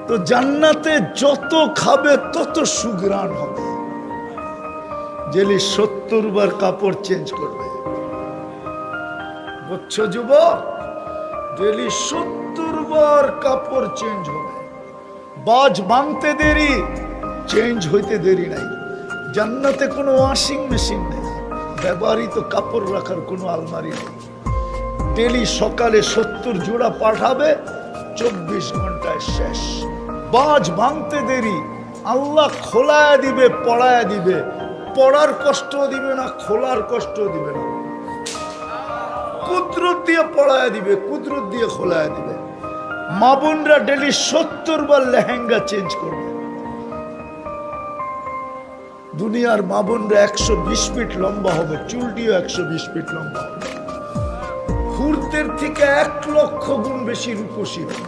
তো জান্নাতে যত খাবে তত সুঘ্রাণ হবে। জেলি 70 বার কাপড় চেঞ্জ করবে, বুঝছো যুবক? ডেলি 70 বার কাপড় চেঞ্জ হবে। বাজ ভাঙতে দেরি, চেঞ্জ হইতে দেরি নাই। জান্নাতে কোনো ওয়াশিং মেশিন নেই, ব্যবহৃত কাপড় রাখার কোনো আলমারি নেই। ডেলি সকালে 70 জোড়া পাঠাবে, 24 ঘন্টায় শেষ। বাজ ভাঙতে দেরি, আল্লাহ খোলায় দিবে, পড়ায় দিবে। পড়ার কষ্ট দিবে না, খোলার কষ্ট দিবে না, কুদরত দিয়ে পড়ায় দিবে, কুদরত দিয়ে খোলায় দিবে। মা বোনরা ডেলি 70 বার লেহেঙ্গা চেঞ্জ করবে। দুনিয়ার মা বোনরা 120 ফিট লম্বা হবে, চুলটিও 120 ফিট লম্বা হবে। হুরদের থেকে 1 লক্ষ গুণ বেশি রূপসী হবে।